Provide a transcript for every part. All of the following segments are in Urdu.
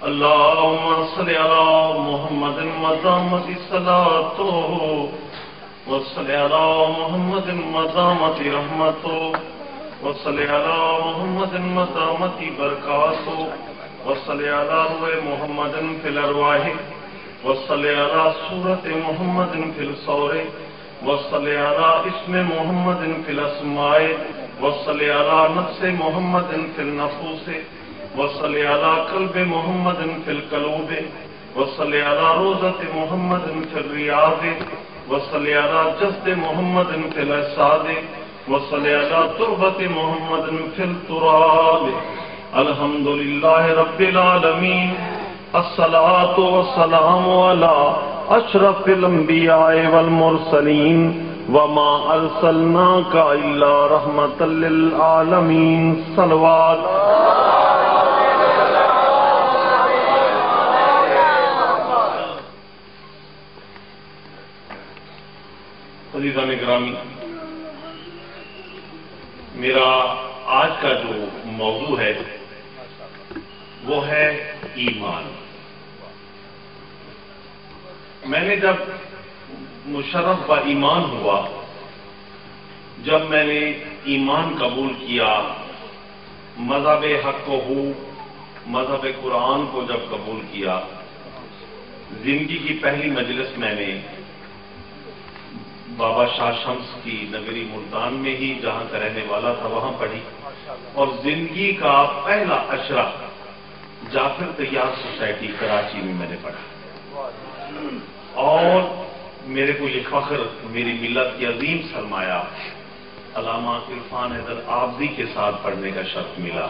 اللهم صل على محمد وضامت صلاته وصل على محمد وضامت رحمته وصل على محمد وضامت بركاته وصل على روح محمد في الأرواح وصل على سورة محمد في الصور وصل على اسم محمد في الأسماء وصل على نفس محمد في النفوس وصل على قلب محمد في القلوب وصل على روضة محمد في الرياض وصل على جسد محمد في الأجساد وصل على تربة محمد في التراب. الحمد لله رب العالمين. الصلاة والسلام على أشرف الأنبياء والمرسلين وما أرسلناك إلا رحمة للعالمين. صلوات. عزیزان گرامی، میرا آج کا جو موضوع ہے وہ ہے ایمان. میں نے جب مشرف با ایمان ہوا، جب میں نے ایمان قبول کیا، مذہب حق کو مذہب قرآن کو جب قبول کیا، زندگی کی پہلی مجلس میں نے بابا شاہ شمس کی نگری ملتان میں ہی، جہاں کا رہنے والا تھا، وہاں پڑھی، اور زندگی کا پہلا اشرہ جعفر طیار سوسائٹی کراچی میں نے پڑھا. اور میرے کو یہ فخر میری ملت کی عظیم سرمایہ علامہ عرفان حیدر آبدی کے ساتھ پڑھنے کا شرف ملا،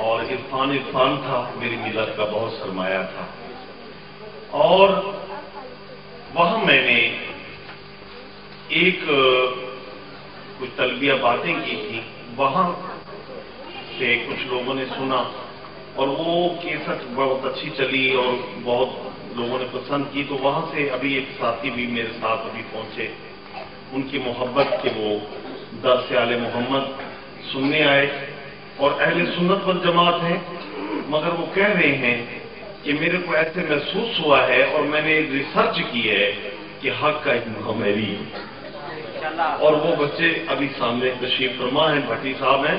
اور عرفان تھا، میری ملت کا بہت سرمایہ تھا. اور وہاں میں نے ایک کچھ تلبیہ باتیں کی تھی، وہاں سے کچھ لوگوں نے سنا اور وہ کیسٹ بہت اچھی چلی اور بہت لوگوں نے پسند کی. تو وہاں سے ابھی ایک ساتھی بھی میرے ساتھ ابھی پہنچے، ان کی محبت کے وہ درس آل محمد سننے آئے اور اہل سنت والجماعت ہیں، مگر وہ کہہ رہے ہیں کہ میرے کو ایسے محسوس ہوا ہے اور میں نے ریسرچ کی ہے کہ حق کا ایک محمدی ہے. اور وہ بچے ابھی سامنے تشریف فرما ہیں، بھٹی صاحب ہیں،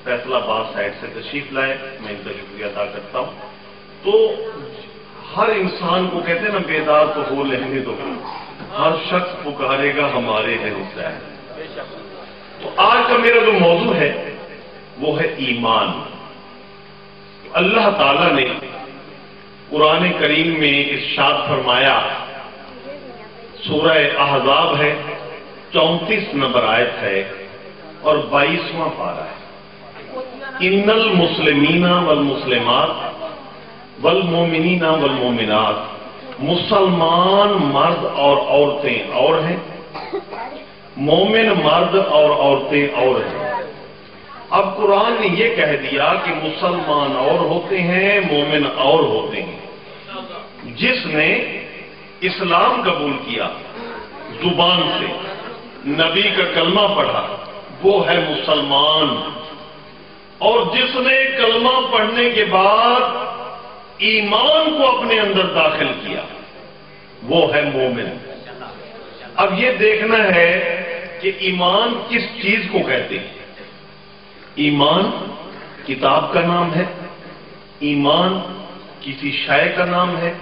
فیصلہ آباد سائڈ سے تشریف لائے، میں ان کا شکریہ ادا کرتا ہوں. تو ہر انسان کو کہتے ہیں نا، بیدار تو ہو لینے دو، ہر شخص پکارے گا ہمارے ہے حسین. تو آج کا میرا جو موضوع ہے وہ ہے ایمان. اللہ تعالی نے قرآن کریم میں ارشاد فرمایا، سورہ احزاب ہے، 34 نمبر آیت ہے اور 22واں پارہ ہے. ان المسلمین والمسلمات والمومنین والمومنات، مسلمان مرد اور عورتیں اور ہیں، مومن مرد اور عورتیں اور ہیں. اب قرآن نے یہ کہہ دیا کہ مسلمان اور ہوتے ہیں، مومن اور ہوتے ہیں. جس نے اسلام قبول کیا زبان سے، نبی کا کلمہ پڑھا، وہ ہے مسلمان. اور جس نے کلمہ پڑھنے کے بعد ایمان کو اپنے اندر داخل کیا، وہ ہے مومن. اب یہ دیکھنا ہے کہ ایمان کس چیز کو کہتے ہیں. ایمان کتاب کا نام ہے، ایمان کسی شے کا نام ہے.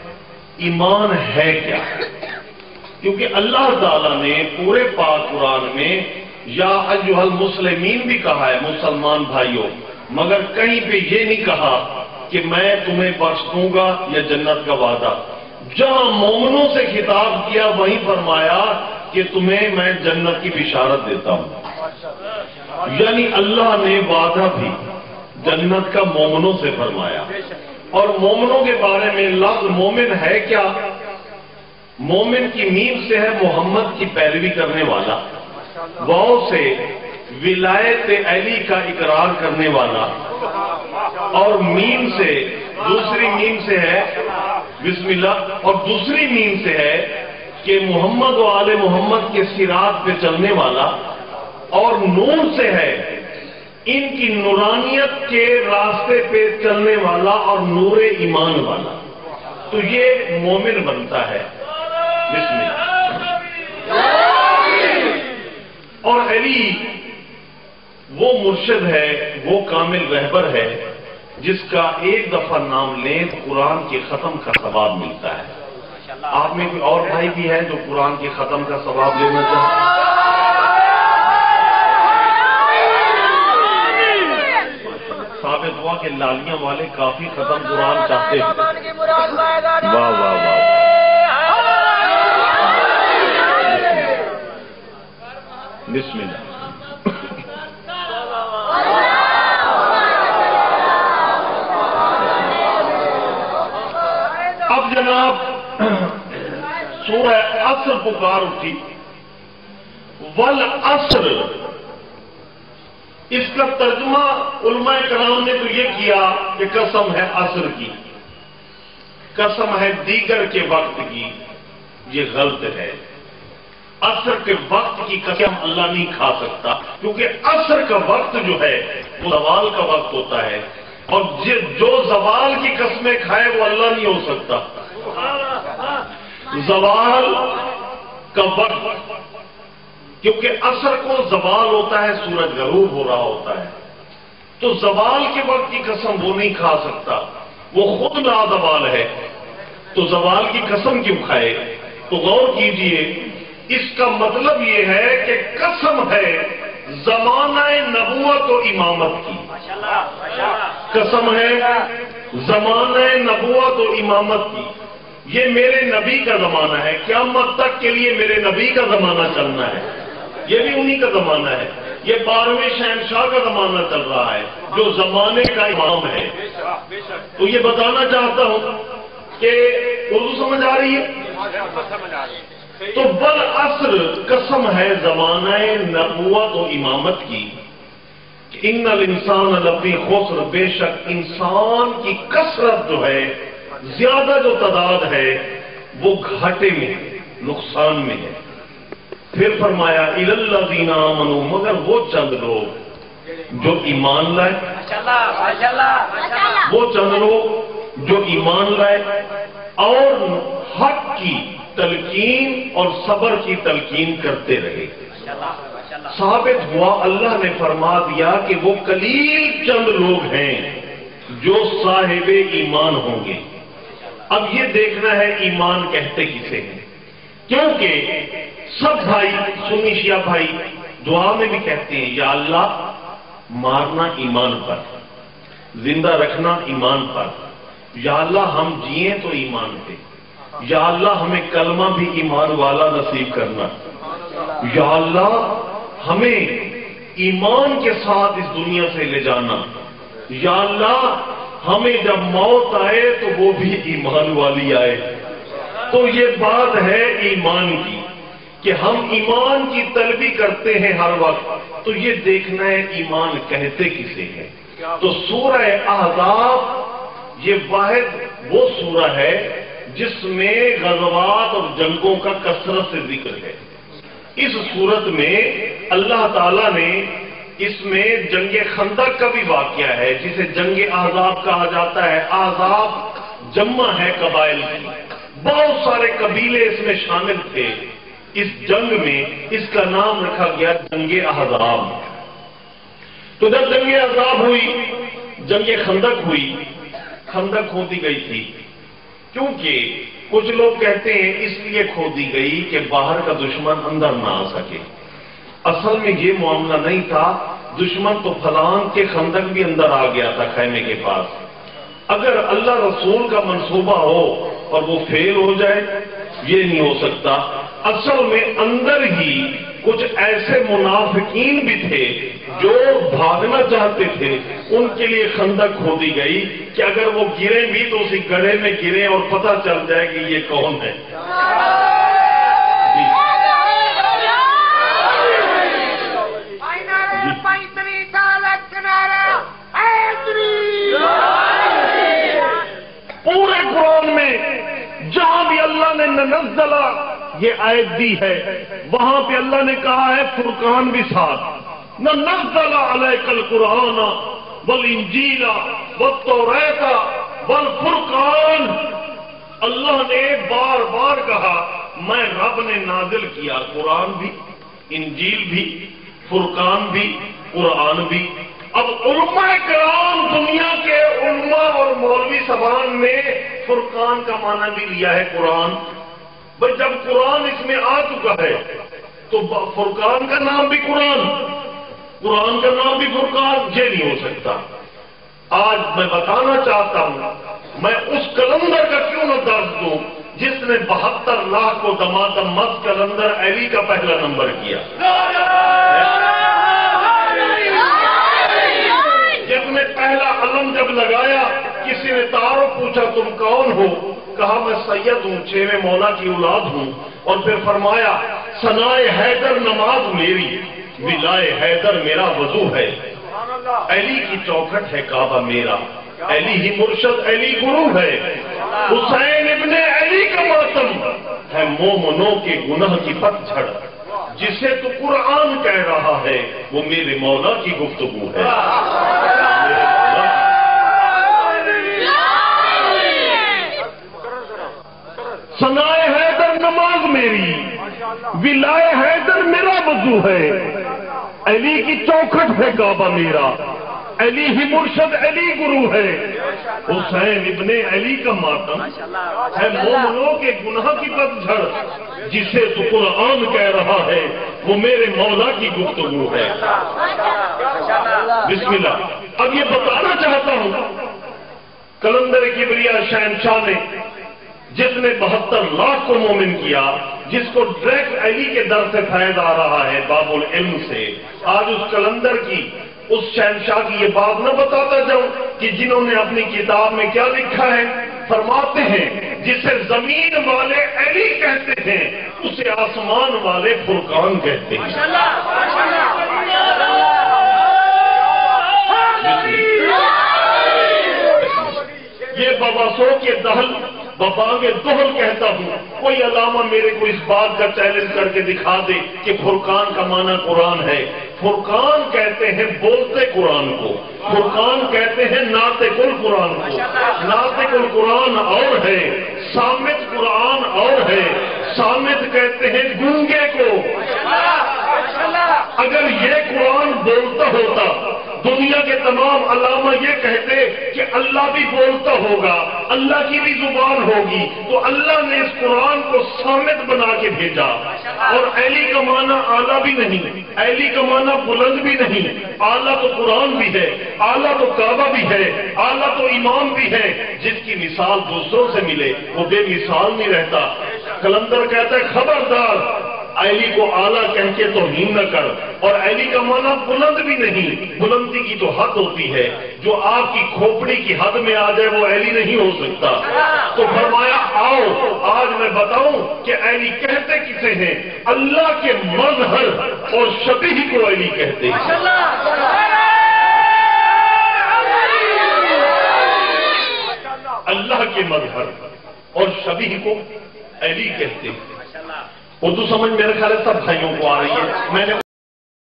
ایمان ہے کیا؟ کیونکہ اللہ تعالیٰ نے پورے پاک قرآن میں یا ایھا المسلمین بھی کہا ہے، مسلمان بھائیوں، مگر کہیں پہ یہ نہیں کہا کہ میں تمہیں بخش دوں گا یا جنت کا وعدہ. جہاں مومنوں سے خطاب کیا وہیں فرمایا کہ تمہیں میں جنت کی بشارت دیتا ہوں. یعنی اللہ نے وعدہ بھی جنت کا مومنوں سے فرمایا. اور مومنوں کے بارے میں لفظ مومن ہے کیا؟ مومن کی میم سے ہے محمد کی پیروی کرنے والا، واو سے ولایت علی کا اقرار کرنے والا، اور میم سے دوسری میم سے ہے بسم اللہ، اور دوسری میم سے ہے کہ محمد و آل محمد کے صراط پہ چلنے والا، اور نون سے ہے ان کی نورانیت کے راستے پہ چلنے والا اور نور ایمان والا، تو یہ مومن بنتا ہے۔ بسم اللہ۔ اور علی وہ مرشد ہے، وہ کامل رہبر ہے جس کا ایک دفعہ نام لیں تو قرآن کے ختم کا ثواب ملتا ہے۔ آپ میں کوئی اور بھائی بھی ہے جو قرآن کے ختم کا ثواب لینا چاہتے ہیں؟ ثابت ہوا کہ لالیاں والے کافی ختم قرآن چاہتے ہیں۔ واہ واہ واہ۔ بسم اللہ۔ اب جناب سورہ عصر پکار اٹھی، والعصر، اس کا ترجمہ علماء کرام نے تو یہ کیا کہ قسم ہے عصر کی، قسم ہے دیگر کے وقت کی، یہ غلط ہے۔ عصر کے وقت کی قسم اللہ نہیں کھا سکتا، کیونکہ عصر کا وقت جو ہے وہ زوال کا وقت ہوتا ہے، اور جو زوال کی قسمیں کھائے وہ اللہ نہیں ہو سکتا۔ زوال کا وقت، کیونکہ عصر کو زوال ہوتا ہے، سورج غروب ہو رہا ہوتا ہے، تو زوال کے وقت کی قسم وہ نہیں کھا سکتا، وہ خود لازوال ہے، تو زوال کی قسم کیوں کھائے؟ تو غور کیجئے، اس کا مطلب یہ ہے کہ قسم ہے زمانہ نبوت و امامت کی، قسم ہے زمانہ نبوت و امامت کی، یہ میرے نبی کا زمانہ ہے، قیامت تک کے لیے میرے نبی کا زمانہ چلنا ہے، یہ بھی انہی کا زمانہ ہے، یہ 12ویں شہنشاہ کا زمانہ چل رہا ہے جو زمانے کا امام ہے۔ تو یہ بتانا چاہتا ہوں کہ اردو سمجھ آ رہی ہے؟ تو والعصر قسم ہے زمانہ نبوت و امامت کی، ان الانسان لفی خسر، بے شک انسان کی کثرت جو ہے، زیادہ جو تعداد ہے وہ گھاٹے میں، نقصان میں ہے۔ پھر فرمایا الا الذین آمنوا، مگر وہ چند لوگ جو ایمان لائے، وہ چند لوگ جو ایمان لائے اور حق کی تلقین اور صبر کی تلقین کرتے رہے۔ ثابت ہوا اللہ نے فرما دیا کہ وہ قلیل چند لوگ ہیں جو صاحب ایمان ہوں گے۔ اب یہ دیکھنا ہے ایمان کہتے کسے ہیں، کیونکہ سب بھائی، سنی شیعہ بھائی دعا میں بھی کہتے ہیں یا اللہ مارنا ایمان پر، زندہ رکھنا ایمان پر، یا اللہ ہم جئیں تو ایمان پہ، یا اللہ ہمیں کلمہ بھی ایمان والا نصیب کرنا، یا اللہ ہمیں ایمان کے ساتھ اس دنیا سے لے جانا، یا اللہ ہمیں جب موت آئے تو وہ بھی ایمان والی آئے۔ تو یہ بات ہے ایمان کی کہ ہم ایمان کی طلبی کرتے ہیں ہر وقت، تو یہ دیکھنا ہے ایمان کہتے کسے ہیں۔ تو سورہ احزاب یہ واحد وہ سورہ ہے جس میں غزوات اور جنگوں کا کثرت سے ذکر ہے۔ اس صورت میں اللہ تعالیٰ نے اس میں جنگ خندق کا بھی واقعہ ہے، جسے جنگ احزاب کہا جاتا ہے۔ احزاب جمع ہے قبائل کی، بہت سارے قبیلے اس میں شامل تھے۔ اس جنگ میں اس کا نام رکھا گیا جنگ احزاب۔ تو جب جنگ احزاب ہوئی، جنگ خندق ہوئی، خندق کھودی گئی تھی، کیونکہ کچھ لوگ کہتے ہیں اس لیے کھودی گئی کہ باہر کا دشمن اندر نہ آ سکے۔ اصل میں یہ معاملہ نہیں تھا، دشمن تو فلان کے خندق بھی اندر آ گیا تھا خیمے کے پاس۔ اگر اللہ رسول کا منصوبہ ہو اور وہ فیل ہو جائے، یہ نہیں ہو سکتا۔ اصل میں اندر ہی کچھ ایسے منافقین بھی تھے جو بھاگنا چاہتے تھے، ان کے لیے خندق کھودی گئی کہ اگر وہ گریں بھی تو اسی گڑھے میں گریں اور پتہ چل جائے کہ یہ کون ہے۔ پورے قرآن میں جہاں بھی اللہ نے نزلہ یہ آیت دی ہے، وہاں پہ اللہ نے کہا ہے فرقان بھی ساتھ، نہ نزل علیک القرآن والانجیل والتوریت والفرقان، اللہ نے بار بار کہا میں رب نے نازل کیا قرآن بھی، انجیل بھی، فرقان بھی، قرآن بھی۔ اب علماء کرام دنیا کے علماء اور مولوی صاحبان نے فرقان کا معنی بھی لیا ہے قرآن۔ بھائی جب قرآن اس میں آ چکا ہے تو فرقان کا نام بھی قرآن، قرآن کا نام بھی فرقان، یہ نہیں ہو سکتا۔ آج میں بتانا چاہتا ہوں، میں اس کلندر کا کیوں نہ درس دوں جس نے 72 لاکھ کو دمادم مست کلندر علی کا پہلا نمبر کیا، جس نے پہلا علم جب لگایا کسی نے تعارف پوچھا تم کون ہو، کہا میں سید ہوں، 6ویں مولا کی اولاد ہوں، اور پھر فرمایا ثنائے حیدر نماز میری، ولائے حیدر میرا وضو ہے، علی کی چوکھٹ ہے کعبہ میرا، علی ہی مرشد علی گرو ہے، حسین ابن علی کا ماتم ہے مومنوں کے گناہ کی پتجھڑ، جسے تو قرآن کہہ رہا ہے وہ میرے مولا کی گفتگو ہے۔ ثنائے حیدر نماز میری، ولائے حیدر میرا وضو ہے، علی کی چوکھٹ ہے کعبہ میرا، علی ہی مرشد علی گرو ہے، حسین ابن علی کا ماتم ہے مومنوں کے گناہ کی پتجھڑ، جسے تو قرآن کہہ رہا ہے وہ میرے مولا کی گفتگو ہے۔ بسم اللہ۔ اب یہ بتانا چاہتا ہوں کلندر کبریا شہنشاہ نے، جس نے 72 لاکھ کو مومن کیا، جس کو ڈائریکٹ علی کے در سے فیض آ رہا ہے باب العلم سے، آج اس کلندر کی، اس شہنشاہ کی یہ بات نہ بتاتا جاؤں کہ جنہوں نے اپنی کتاب میں کیا لکھا ہے، فرماتے ہیں جسے زمین والے علی کہتے ہیں اسے آسمان والے فرقان کہتے ہیں۔ یہ بواسو کے دہل بباغ دہل کہتا ہوں، کوئی علامہ میرے کو اس بات کا چیلنج کر کے دکھا دے کہ فرقان کا معنی قرآن ہے۔ فرقان کہتے ہیں بولتے قرآن کو، فرقان کہتے ہیں ناطق القرآن کو، ناطق القرآن اور ہے، صامت قرآن اور ہے، صامت کہتے ہیں گونگے کو۔ اگر یہ قرآن بولتا ہوتا دنیا کے تمام علامہ یہ کہتے کہ اللہ بھی بولتا ہوگا، اللہ کی بھی زبان ہوگی، تو اللہ نے اس قرآن کو صامت بنا کے بھیجا۔ اور علی کا معنی اعلیٰ بھی نہیں، علی کا معنی بلند بھی نہیں، اعلیٰ تو قرآن بھی ہے، اعلیٰ تو کعبہ بھی ہے، اعلیٰ تو امام بھی ہے، جس کی مثال دوسروں سے ملے وہ بے مثال نہیں رہتا۔ کلندر کہتا ہے خبردار علی کو اعلیٰ کہہ کے توہین نہ کر، اور علی کا معنی بلند بھی نہیں، بلندی کی تو حد ہوتی ہے، جو آپ کی کھوپڑی کی حد میں آ جائے وہ علی نہیں ہو سکتا۔ تو فرمایا آؤ آج میں بتاؤں کہ علی کہتے کسے ہیں، اللہ کے مظہر اور شبیہ کو علی کہتے ہیں۔ اللہ کے مظہر اور شبیہ کو علی کہتے ہیں۔ اردو سمجھ میرے خیال ہے سب بھائیوں کو آ رہی ہے۔ میں نے